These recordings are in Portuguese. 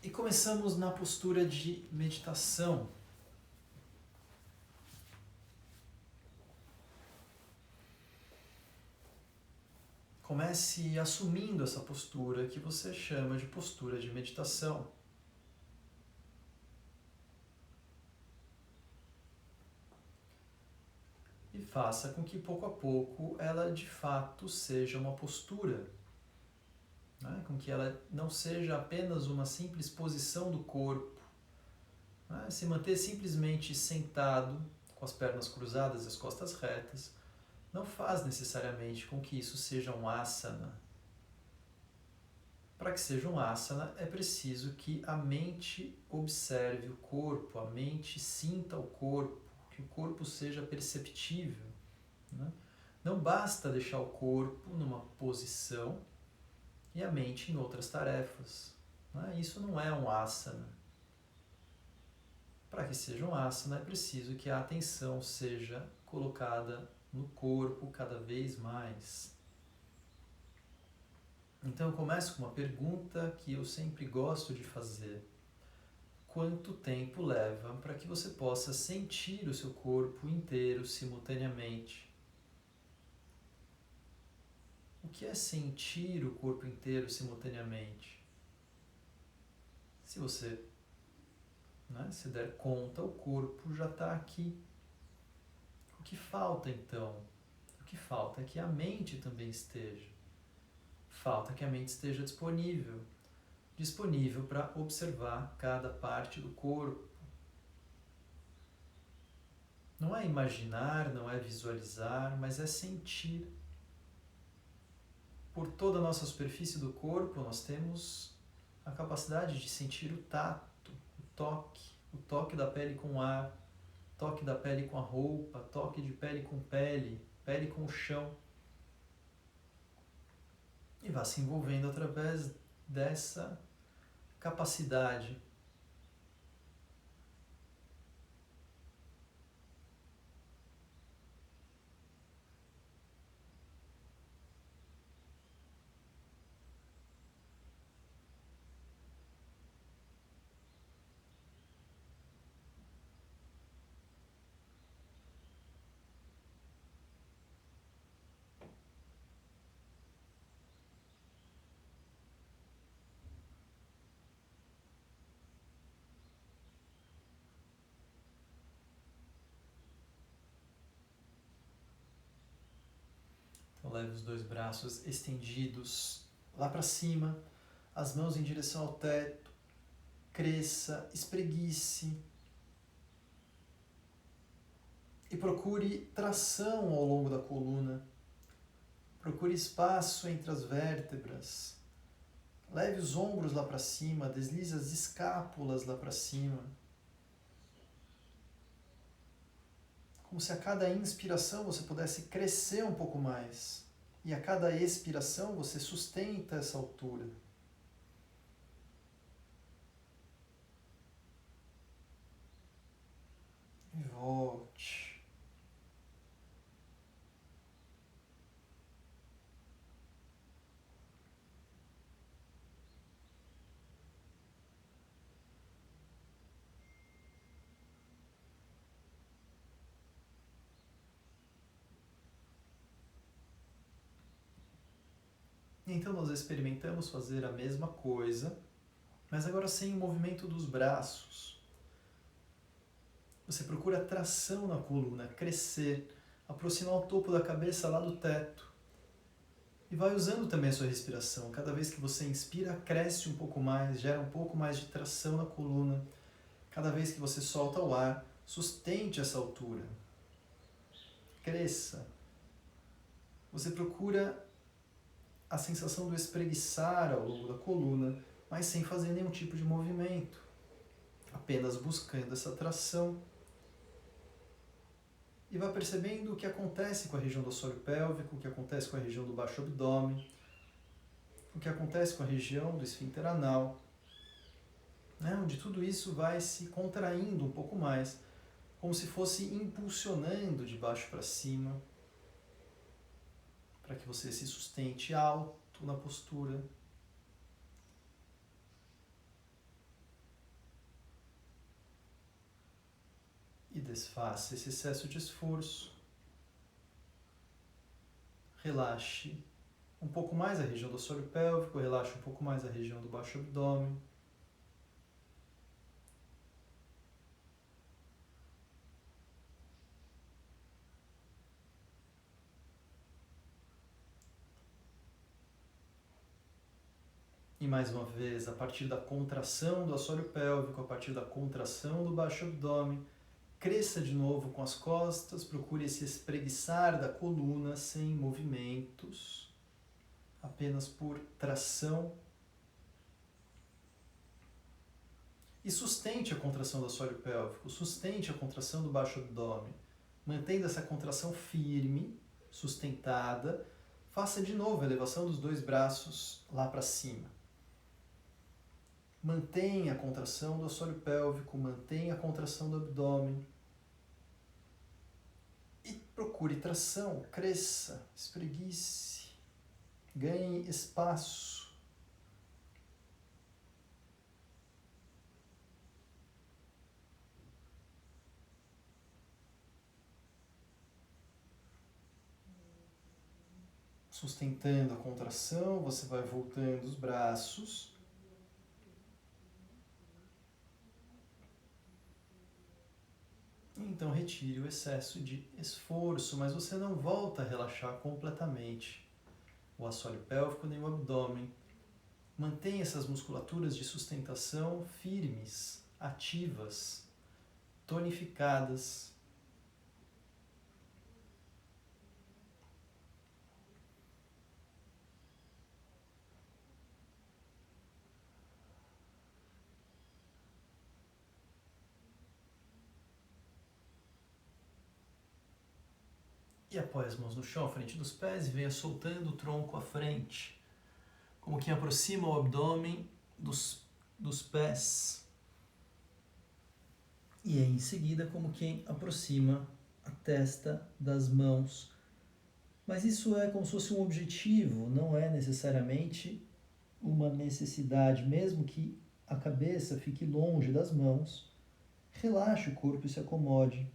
E começamos na postura de meditação. Comece assumindo essa postura que você chama de postura de meditação. E faça com que pouco a pouco ela de fato seja uma postura, né? Com que ela não seja apenas uma simples posição do corpo, né? Se manter simplesmente sentado, com as pernas cruzadas e as costas retas, não faz necessariamente com que isso seja um asana. Para que seja um asana, é preciso que a mente observe o corpo, a mente sinta o corpo, que o corpo seja perceptível, né? Não basta deixar o corpo numa posição e a mente em outras tarefas, né? Isso não é um asana. Para que seja um asana, é preciso que a atenção seja colocada no corpo cada vez mais. Então eu começo com uma pergunta que eu sempre gosto de fazer. Quanto tempo leva para que você possa sentir o seu corpo inteiro simultaneamente? O que é sentir o corpo inteiro simultaneamente? Se você, né, se der conta, o corpo já está aqui. O que falta então? O que falta é que a mente também esteja. Falta que a mente esteja disponível para observar cada parte do corpo. Não é imaginar, não é visualizar, mas é sentir. Por toda a nossa superfície do corpo, nós temos a capacidade de sentir o tato, o toque da pele com o ar, toque da pele com a roupa, toque de pele com pele, pele com o chão. E vá se envolvendo através dessa capacidade. Então leve os dois braços estendidos lá para cima, as mãos em direção ao teto, cresça, espreguice e procure tração ao longo da coluna. Procure espaço entre as vértebras. Leve os ombros lá para cima, deslize as escápulas lá para cima. Como se a cada inspiração você pudesse crescer um pouco mais. E a cada expiração você sustenta essa altura. E volte. Então nós experimentamos fazer a mesma coisa, mas agora sem o movimento dos braços. Você procura tração na coluna, crescer, aproximar o topo da cabeça lá do teto. E vai usando também a sua respiração. Cada vez que você inspira, cresce um pouco mais, gera um pouco mais de tração na coluna. Cada vez que você solta o ar, sustente essa altura. Cresça. Você procura a sensação do espreguiçar ao longo da coluna, mas sem fazer nenhum tipo de movimento. Apenas buscando essa tração. E vá percebendo o que acontece com a região do assoalho pélvico, o que acontece com a região do baixo abdômen, o que acontece com a região do esfíncter anal, né? Onde tudo isso vai se contraindo um pouco mais, como se fosse impulsionando de baixo para cima, para que você se sustente alto na postura. Desfaça esse excesso de esforço. Relaxe um pouco mais a região do assoalho pélvico, relaxe um pouco mais a região do baixo abdômen. E mais uma vez, a partir da contração do assoalho pélvico, a partir da contração do baixo abdômen, cresça de novo com as costas, procure se espreguiçar da coluna sem movimentos, apenas por tração. E sustente a contração do assoalho pélvico, sustente a contração do baixo abdômen, mantendo essa contração firme, sustentada. Faça de novo a elevação dos dois braços lá para cima. Mantenha a contração do assoalho pélvico, mantenha a contração do abdômen. E procure tração, cresça, espreguice, ganhe espaço. Sustentando a contração, você vai voltando os braços. Então retire o excesso de esforço, mas você não volta a relaxar completamente o assoalho pélvico nem o abdômen. Mantenha essas musculaturas de sustentação firmes, ativas, tonificadas. E apoie as mãos no chão, à frente dos pés, e venha soltando o tronco à frente, como quem aproxima o abdômen dos pés. E em seguida, como quem aproxima a testa das mãos. Mas isso é como se fosse um objetivo, não é necessariamente uma necessidade. Mesmo que a cabeça fique longe das mãos, relaxe o corpo e se acomode.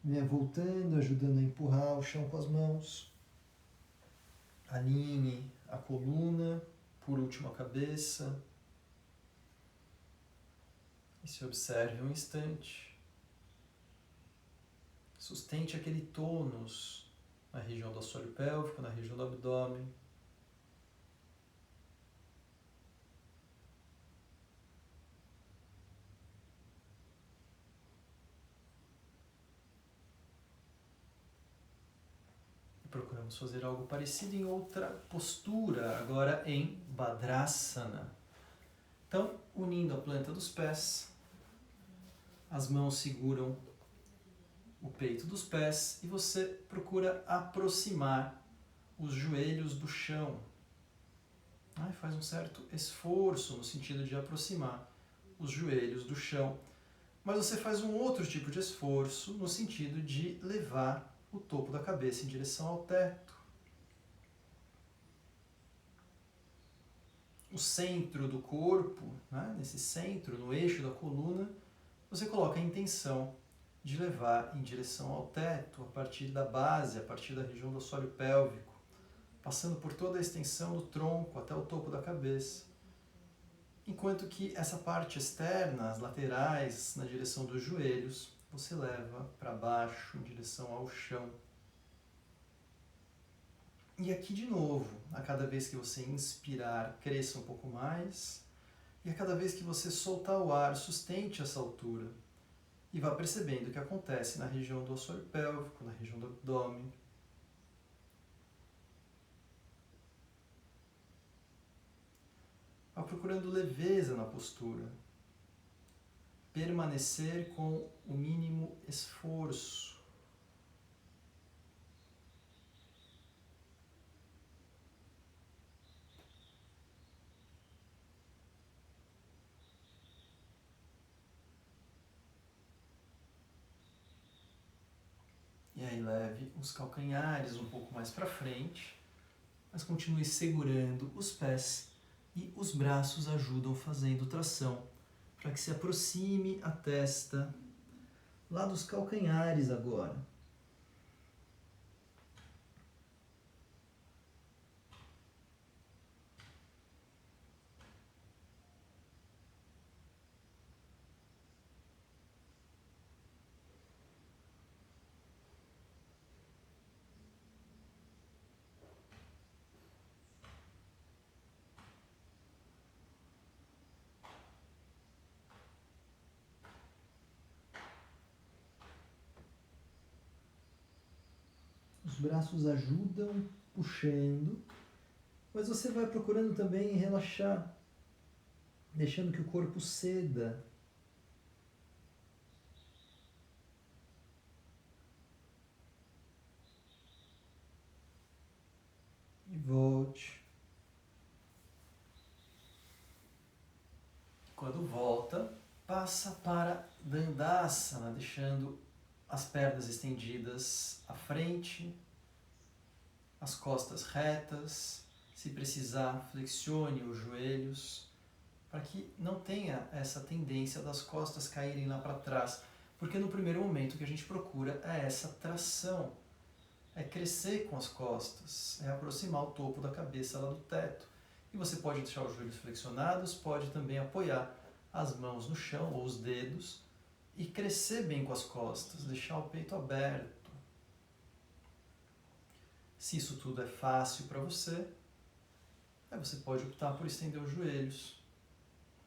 Venha voltando, ajudando a empurrar o chão com as mãos. Alinhe a coluna, por último a cabeça. E se observe um instante. Sustente aquele tônus na região do assoalho pélvico, na região do abdômen. Procuramos fazer algo parecido em outra postura, agora em Badrasana. Então, unindo a planta dos pés, as mãos seguram o peito dos pés e você procura aproximar os joelhos do chão. Faz um certo esforço no sentido de aproximar os joelhos do chão, mas você faz um outro tipo de esforço no sentido de levar o topo da cabeça em direção ao teto. O centro do corpo, nesse centro, no eixo da coluna, você coloca a intenção de levar em direção ao teto, a partir da base, a partir da região do assoalho pélvico, passando por toda a extensão do tronco até o topo da cabeça. Enquanto que essa parte externa, as laterais, na direção dos joelhos, você leva para baixo, em direção ao chão. E aqui de novo, a cada vez que você inspirar, cresça um pouco mais. E a cada vez que você soltar o ar, sustente essa altura. E vá percebendo o que acontece na região do assoalho pélvico, na região do abdômen. Vá procurando leveza na postura. Permanecer com o mínimo esforço. E aí leve os calcanhares um pouco mais para frente, mas continue segurando os pés e os braços ajudam fazendo tração para que se aproxime a testa lá dos calcanhares agora. Os braços ajudam puxando, mas você vai procurando também relaxar, deixando que o corpo ceda. E volte. Quando volta, passa para Dandasana, deixando as pernas estendidas à frente, as costas retas. Se precisar, flexione os joelhos, para que não tenha essa tendência das costas caírem lá para trás. Porque no primeiro momento o que a gente procura é essa tração, é crescer com as costas, é aproximar o topo da cabeça lá do teto. E você pode deixar os joelhos flexionados, pode também apoiar as mãos no chão ou os dedos e crescer bem com as costas, deixar o peito aberto. Se isso tudo é fácil para você, aí você pode optar por estender os joelhos.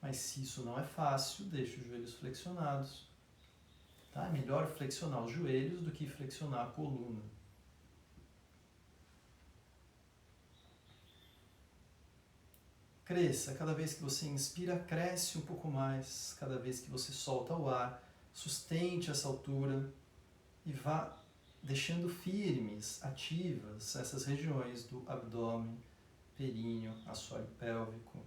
Mas se isso não é fácil, deixe os joelhos flexionados. Tá? É melhor flexionar os joelhos do que flexionar a coluna. Cresça. Cada vez que você inspira, cresce um pouco mais. Cada vez que você solta o ar, sustente essa altura e vá deixando firmes, ativas, essas regiões do abdômen, períneo, assoalho pélvico.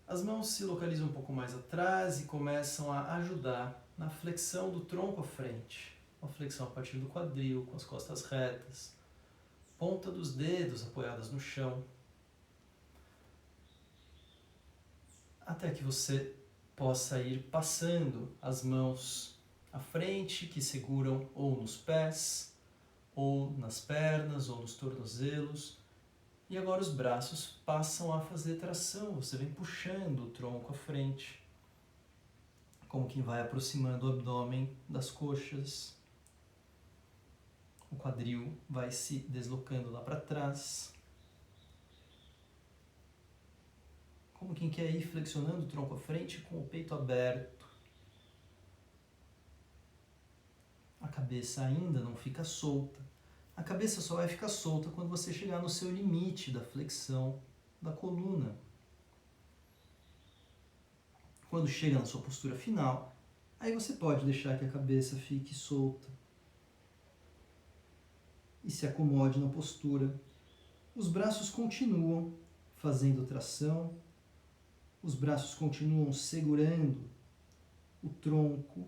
As mãos se localizam um pouco mais atrás e começam a ajudar na flexão do tronco à frente. Uma flexão a partir do quadril, com as costas retas. Ponta dos dedos apoiadas no chão. Até que você possa ir passando as mãos à frente, que seguram ou nos pés, ou nas pernas, ou nos tornozelos. E agora os braços passam a fazer tração, você vem puxando o tronco à frente, como quem vai aproximando o abdômen das coxas. O quadril vai se deslocando lá para trás, como quem quer ir flexionando o tronco à frente com o peito aberto. A cabeça ainda não fica solta. A cabeça só vai ficar solta quando você chegar no seu limite da flexão da coluna. Quando chega na sua postura final, aí você pode deixar que a cabeça fique solta e se acomode na postura. Os braços continuam fazendo tração, os braços continuam segurando o tronco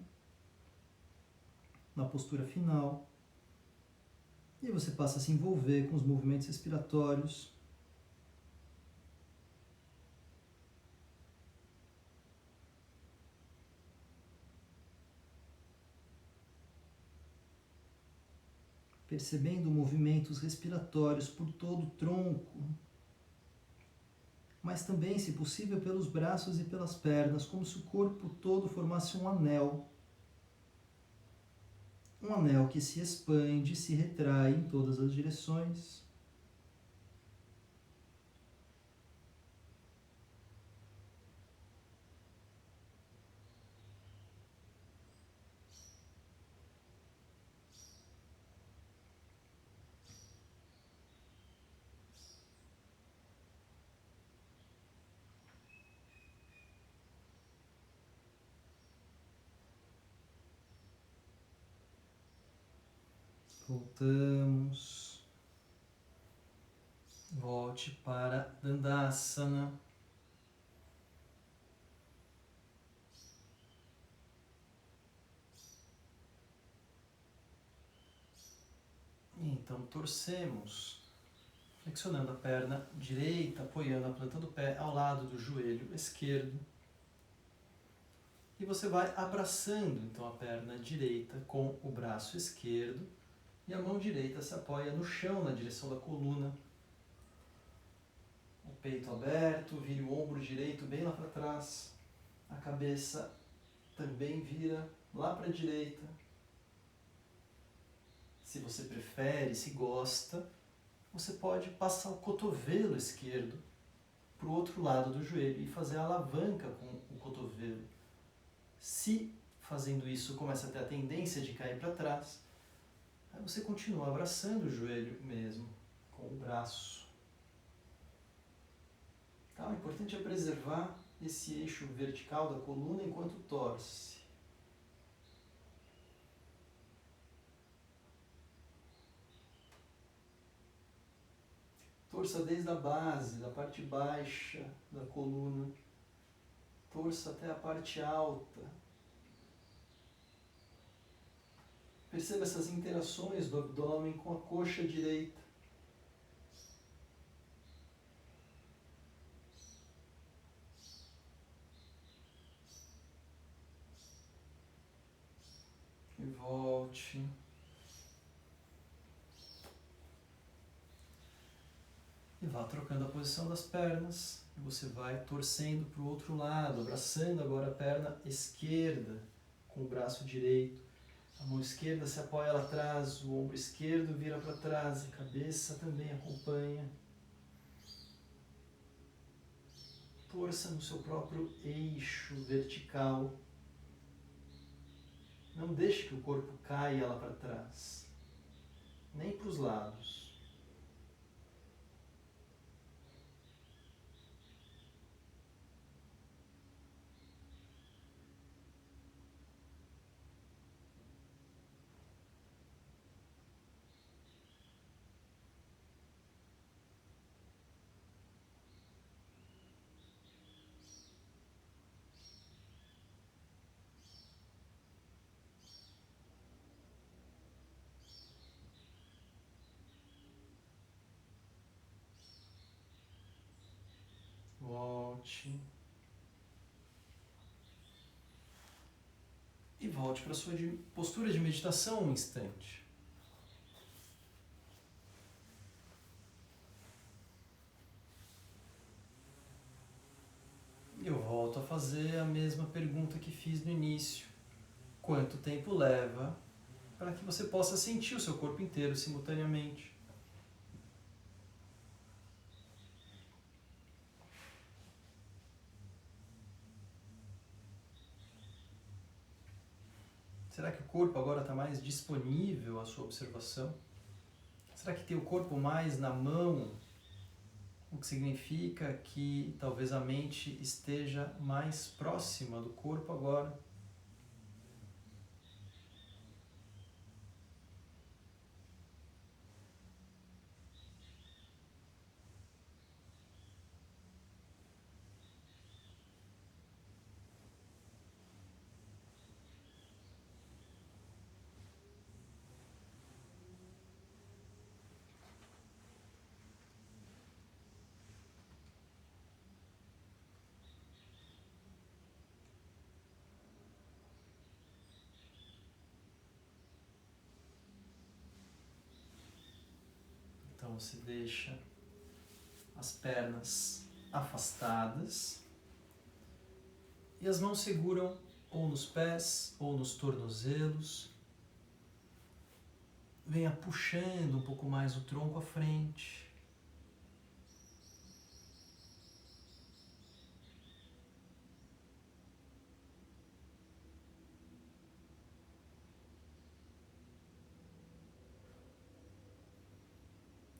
na postura final. E você passa a se envolver com os movimentos respiratórios. Percebendo movimentos respiratórios por todo o tronco, mas também, se possível, pelos braços e pelas pernas, como se o corpo todo formasse um anel. Um anel que se expande, se retrai em todas as direções. Voltamos. Volte para Dandasana. Então, torcemos, flexionando a perna direita, apoiando a planta do pé ao lado do joelho esquerdo. E você vai abraçando, então, a perna direita com o braço esquerdo. E a mão direita se apoia no chão, na direção da coluna. O peito aberto, vire o ombro direito bem lá para trás. A cabeça também vira lá para a direita. Se você prefere, se gosta, você pode passar o cotovelo esquerdo para o outro lado do joelho e fazer a alavanca com o cotovelo. Se fazendo isso começa a ter a tendência de cair para trás, aí você continua abraçando o joelho mesmo, com o braço. Tá? O importante é preservar esse eixo vertical da coluna enquanto torce. Torça desde a base, da parte baixa da coluna. Torça até a parte alta. Perceba essas interações do abdômen com a coxa direita. E volte. E vá trocando a posição das pernas. E você vai torcendo para o outro lado, abraçando agora a perna esquerda com o braço direito. A mão esquerda se apoia lá atrás, o ombro esquerdo vira para trás, a cabeça também acompanha. Torça no seu próprio eixo vertical. Não deixe que o corpo caia lá para trás, nem para os lados. Volte. E volte para a sua postura de meditação um instante. Eu volto a fazer a mesma pergunta que fiz no início. Quanto tempo leva para que você possa sentir o seu corpo inteiro simultaneamente? Será que o corpo agora está mais disponível à sua observação? Será que tem o corpo mais na mão? O que significa que talvez a mente esteja mais próxima do corpo agora. Então você deixa as pernas afastadas e as mãos seguram ou nos pés ou nos tornozelos. Venha puxando um pouco mais o tronco à frente.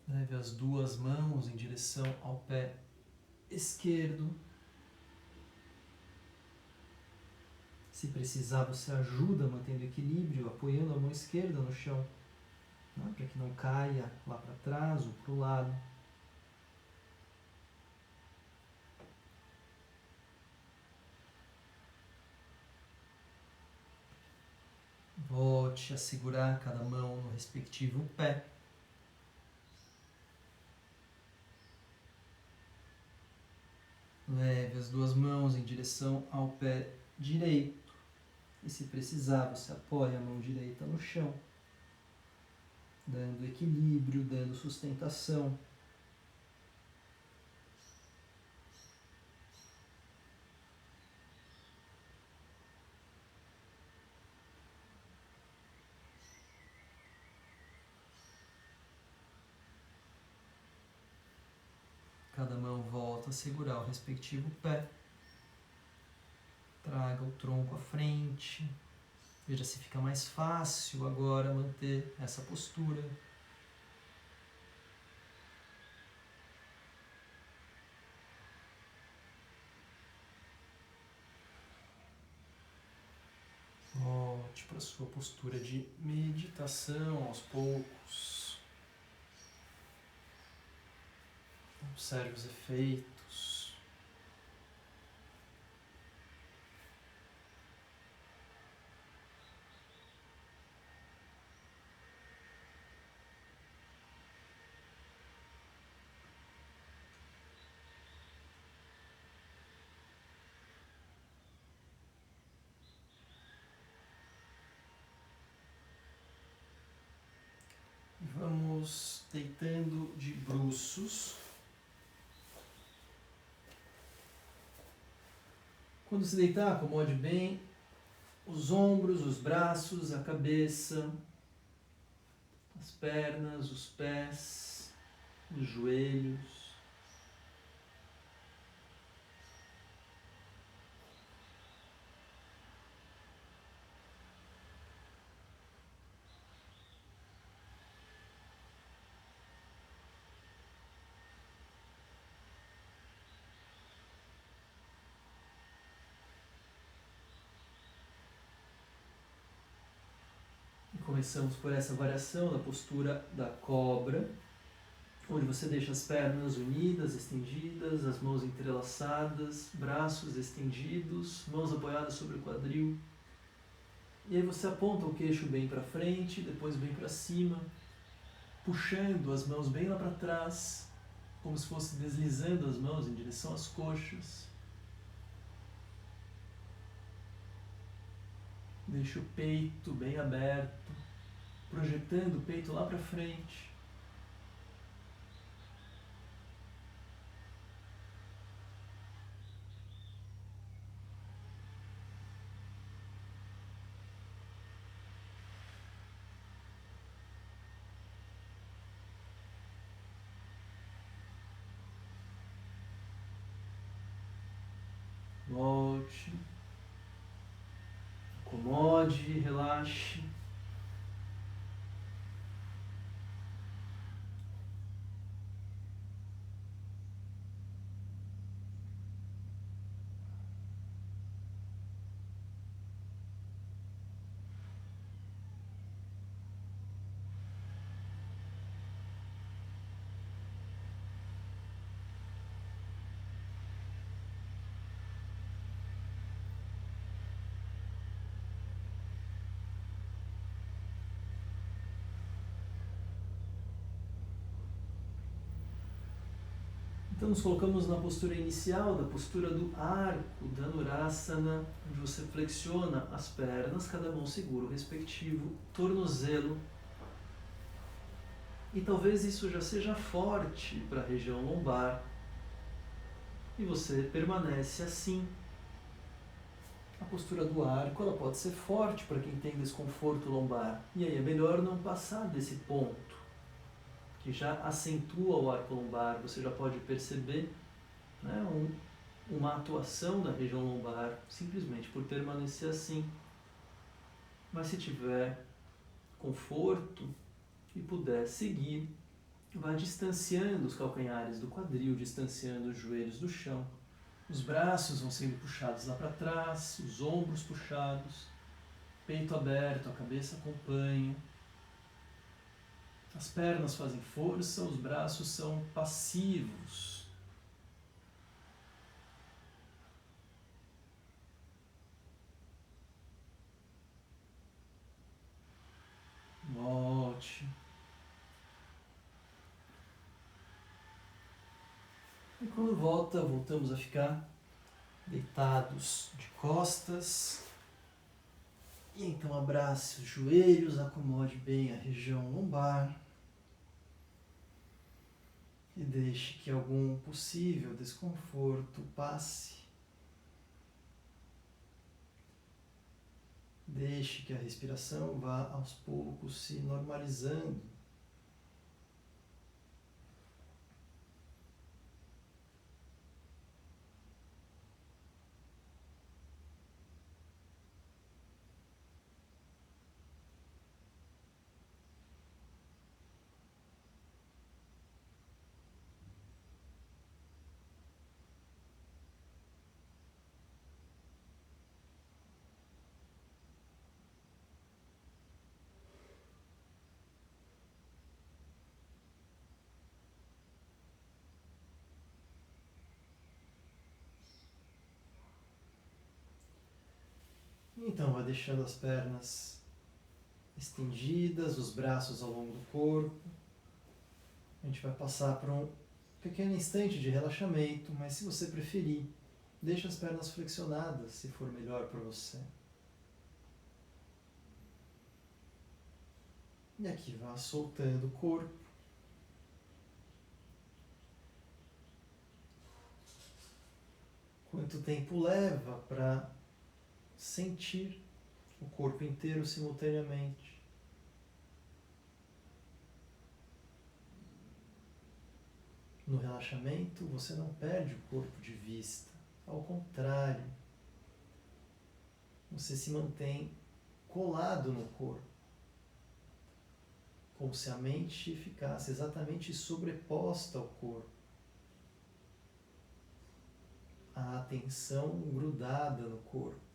Leve as duas mãos em direção ao pé esquerdo. Se precisar, você ajuda mantendo equilíbrio, apoiando a mão esquerda no chão. né, para que não caia lá para trás ou para o lado. Volte a segurar cada mão no respectivo pé. Leve as duas mãos em direção ao pé direito. E se precisar, você apoia a mão direita no chão, dando equilíbrio, dando sustentação. Cada mão volta a segurar o respectivo pé. Traga o tronco à frente. Veja se fica mais fácil agora manter essa postura. Volte para a sua postura de meditação aos poucos. Observe os efeitos. E vamos deitando de bruços. Quando se deitar, acomode bem os ombros, os braços, a cabeça, as pernas, os pés, os joelhos. Começamos por essa variação da postura da cobra, onde você deixa as pernas unidas, estendidas, as mãos entrelaçadas, braços estendidos, mãos apoiadas sobre o quadril. E aí você aponta o queixo bem para frente, depois bem para cima, puxando as mãos bem lá para trás, como se fosse deslizando as mãos em direção às coxas. Deixa o peito bem aberto, projetando o peito lá para frente. Volte, acomode, relaxe. Então nos colocamos na postura inicial, da postura do arco, Dhanurasana, onde você flexiona as pernas, cada mão segura o respectivo tornozelo. E talvez isso já seja forte para a região lombar. E você permanece assim. A postura do arco ela pode ser forte para quem tem desconforto lombar. E aí é melhor não passar desse ponto, que já acentua o arco lombar. Você já pode perceber, né, uma atuação da região lombar simplesmente por permanecer assim. Mas se tiver conforto e puder seguir, vá distanciando os calcanhares do quadril, distanciando os joelhos do chão. Os braços vão sendo puxados lá para trás, os ombros puxados, peito aberto, a cabeça acompanha. As pernas fazem força, os braços são passivos. Volte. E quando volta, voltamos a ficar deitados de costas. E então abrace os joelhos, acomode bem a região lombar. E deixe que algum possível desconforto passe. Deixe que a respiração vá aos poucos se normalizando. Então, vá deixando as pernas estendidas, os braços ao longo do corpo. A gente vai passar por um pequeno instante de relaxamento, mas se você preferir, deixe as pernas flexionadas, se for melhor para você. E aqui vá soltando o corpo. Quanto tempo leva para sentir o corpo inteiro simultaneamente? No relaxamento, você não perde o corpo de vista. Ao contrário, você se mantém colado no corpo, como se a mente ficasse exatamente sobreposta ao corpo. A atenção grudada no corpo.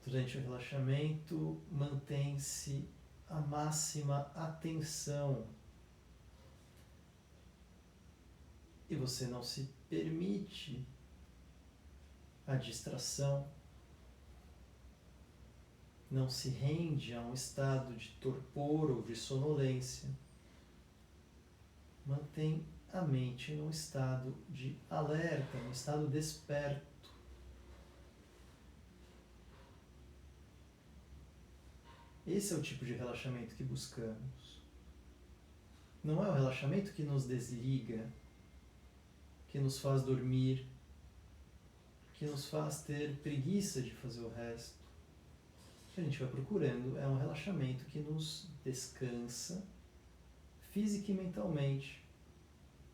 Durante o relaxamento, mantém-se a máxima atenção e você não se permite a distração, não se rende a um estado de torpor ou de sonolência. Mantém a mente num estado de alerta, num estado desperto. Esse é o tipo de relaxamento que buscamos. Não é o relaxamento que nos desliga, que nos faz dormir, que nos faz ter preguiça de fazer o resto. O que a gente vai procurando é um relaxamento que nos descansa física e mentalmente,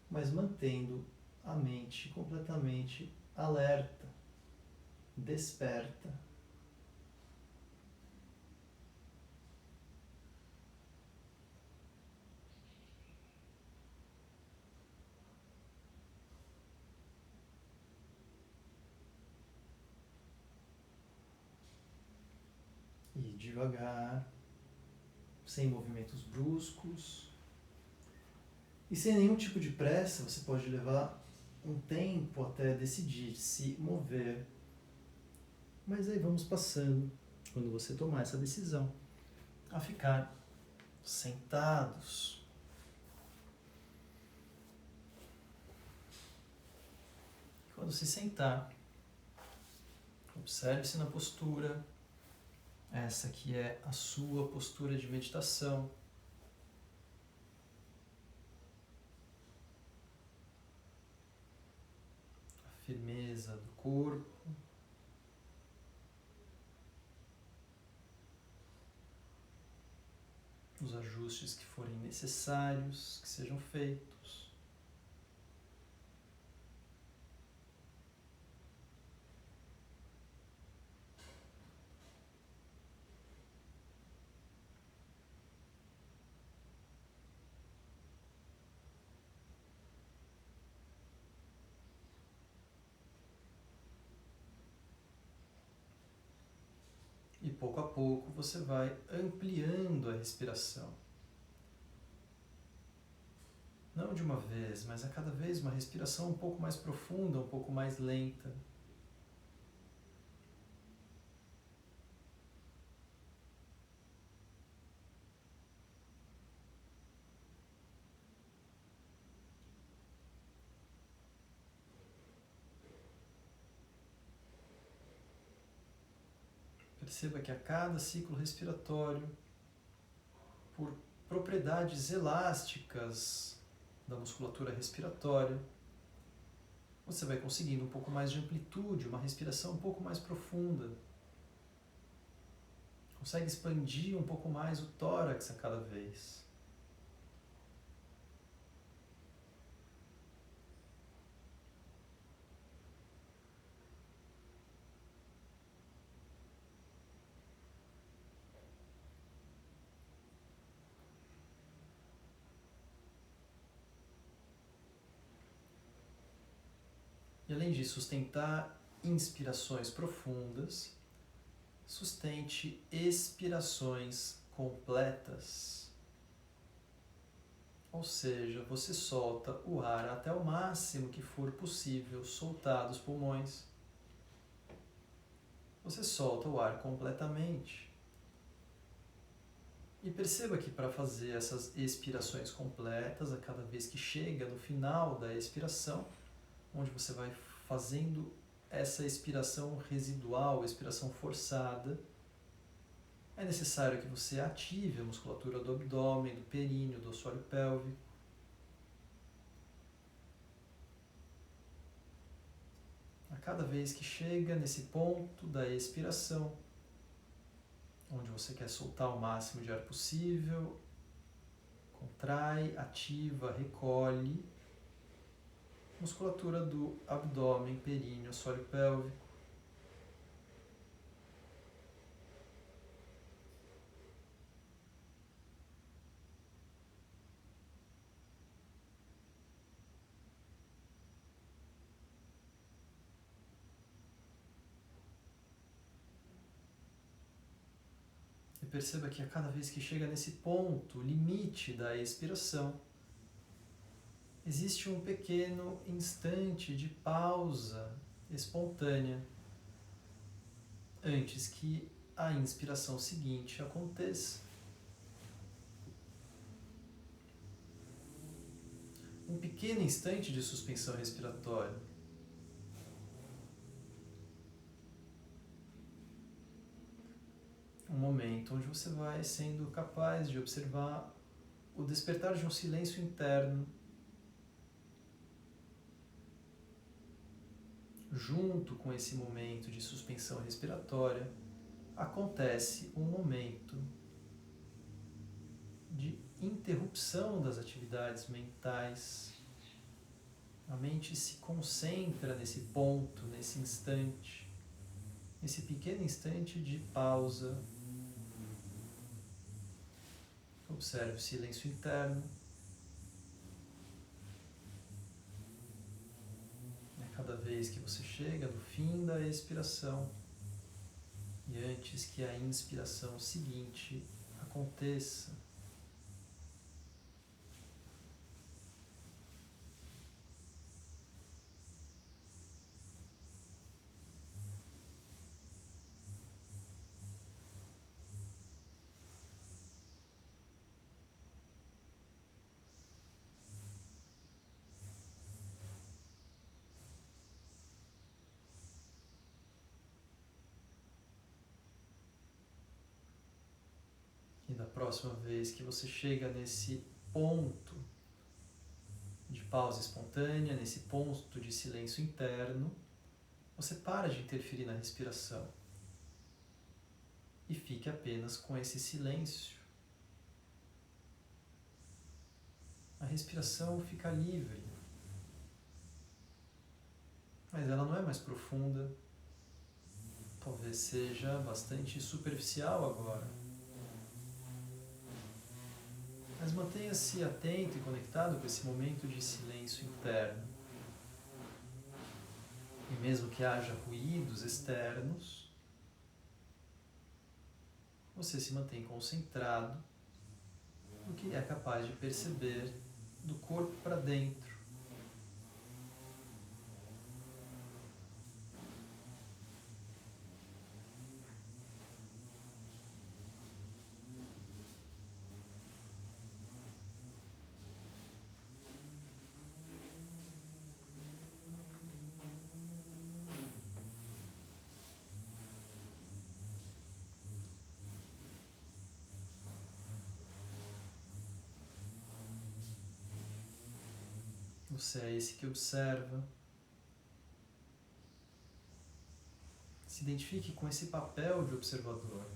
mas mantendo a mente completamente alerta, desperta. E devagar, sem movimentos bruscos e sem nenhum tipo de pressa, você pode levar um tempo até decidir se mover. Mas aí vamos passando, quando você tomar essa decisão, a ficar sentados. Quando se sentar, Observe-se na postura. Essa que é a sua postura de meditação. A firmeza do corpo. Os ajustes que forem necessários, que sejam feitos. E pouco a pouco você vai ampliando a respiração. Não de uma vez, mas a cada vez uma respiração um pouco mais profunda, um pouco mais lenta. Perceba que a cada ciclo respiratório, por propriedades elásticas da musculatura respiratória, você vai conseguindo um pouco mais de amplitude, uma respiração um pouco mais profunda. Consegue expandir um pouco mais o tórax a cada vez. E além de sustentar inspirações profundas, sustente expirações completas. Ou seja, você solta o ar até o máximo que for possível soltar dos pulmões. Você solta o ar completamente. E perceba que para fazer essas expirações completas, a cada vez que chega no final da expiração, onde você vai fazendo essa expiração residual, expiração forçada, é necessário que você ative a musculatura do abdômen, do períneo, do assoalho pélvico. A cada vez que chega nesse ponto da expiração, onde você quer soltar o máximo de ar possível, contrai, ativa, recolhe. Musculatura do abdômen, períneo, assoalho pélvico. E perceba que a cada vez que chega nesse ponto, limite da expiração, existe um pequeno instante de pausa espontânea antes que a inspiração seguinte aconteça. Um pequeno instante de suspensão respiratória. Um momento onde você vai sendo capaz de observar o despertar de um silêncio interno. Junto com esse momento de suspensão respiratória, acontece um momento de interrupção das atividades mentais. A mente se concentra nesse ponto, nesse instante, nesse pequeno instante de pausa. Observe o silêncio interno. Cada vez que você chega no fim da expiração e antes que a inspiração seguinte aconteça, próxima vez que você chega nesse ponto de pausa espontânea, nesse ponto de silêncio interno, você para de interferir na respiração e fique apenas com esse silêncio. A respiração fica livre, mas ela não é mais profunda, talvez seja bastante superficial agora. Mas mantenha-se atento e conectado com esse momento de silêncio interno. E mesmo que haja ruídos externos, você se mantém concentrado no que é capaz de perceber do corpo para dentro. Você é esse que observa. Se identifique com esse papel de observador.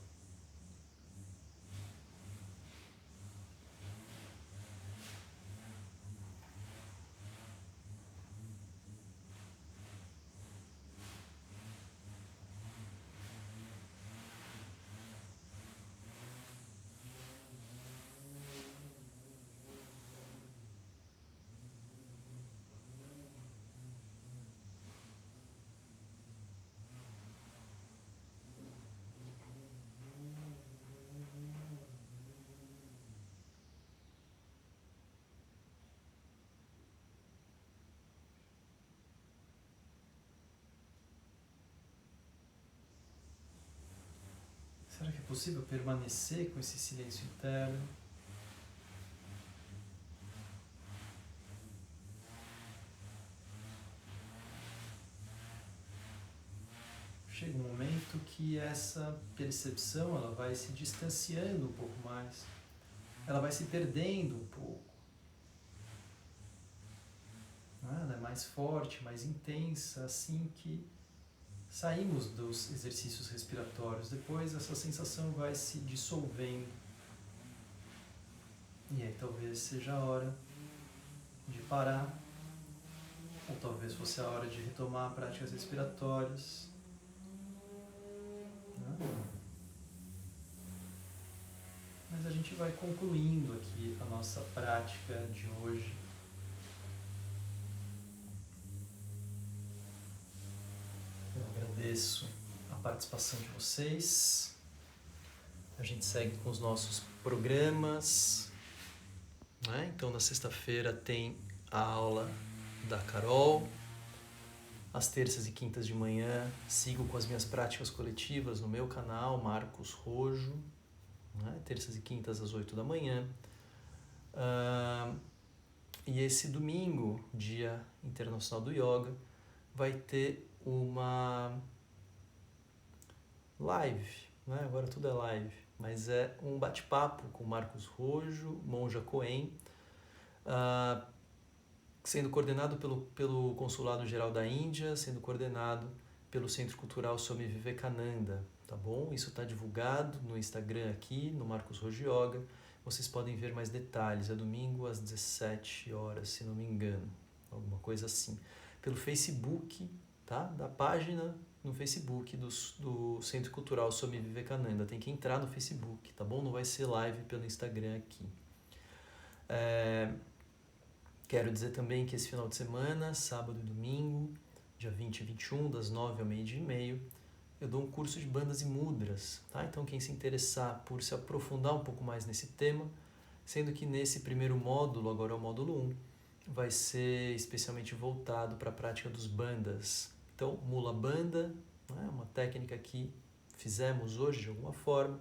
Será que é possível permanecer com esse silêncio interno? Chega um momento que essa percepção ela vai se distanciando um pouco mais. Ela vai se perdendo um pouco. Ela é mais forte, mais intensa, assim que saímos dos exercícios respiratórios. Depois essa sensação vai se dissolvendo. E aí talvez seja a hora de parar, ou talvez fosse a hora de retomar práticas respiratórias. Mas a gente vai concluindo aqui a nossa prática de hoje. Eu agradeço a participação de vocês. A gente segue com os nossos programas, né? Então, na sexta-feira tem a aula da Carol. Às terças e quintas de manhã, sigo com as minhas práticas coletivas no meu canal, Marcos Rojo. Né? Terças e quintas às 8 da manhã. E esse domingo, Dia Internacional do Yoga, vai ter uma live, né? Agora tudo é live, mas é um bate-papo com Marcos Rojo, Monja Coen, sendo coordenado pelo Consulado Geral da Índia, sendo coordenado pelo Centro Cultural Swami Vivekananda, tá bom? Isso está divulgado no Instagram aqui, no Marcos Rojo Yoga. Vocês podem ver mais detalhes. É domingo às 17 horas, se não me engano. Alguma coisa assim. Pelo Facebook, tá? Da página no Facebook do Centro Cultural Swami Vivekananda. Tem que entrar no Facebook, tá bom? Não vai ser live pelo Instagram aqui. Quero dizer também que esse final de semana, sábado e domingo, dia 20 e 21, das 9 ao meio-dia e meio, eu dou um curso de bandas e mudras, tá? Então quem se interessar por se aprofundar um pouco mais nesse tema, sendo que nesse primeiro módulo, agora é o módulo 1, vai ser especialmente voltado para a prática dos bandas. Então, Mula Banda, né, uma técnica que fizemos hoje de alguma forma,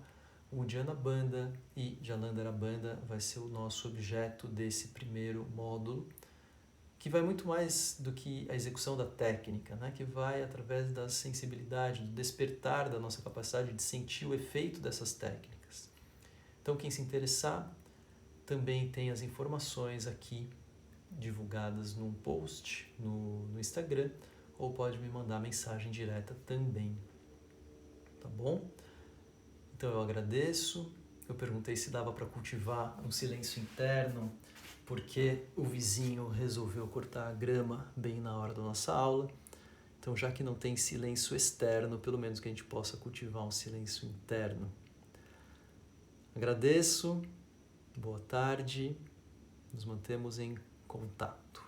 o Uddiyana Banda e Jalandhara Banda vai ser o nosso objeto desse primeiro módulo, que vai muito mais do que a execução da técnica, né? Que vai através da sensibilidade, do despertar da nossa capacidade de sentir o efeito dessas técnicas. Então, quem se interessar, também tem as informações aqui divulgadas num post no Instagram, ou pode me mandar mensagem direta também, tá bom? Então eu agradeço. Eu perguntei se dava para cultivar um silêncio interno, porque o vizinho resolveu cortar a grama bem na hora da nossa aula. Então, já que não tem silêncio externo, pelo menos que a gente possa cultivar um silêncio interno. Agradeço, boa tarde, nos mantemos em contato.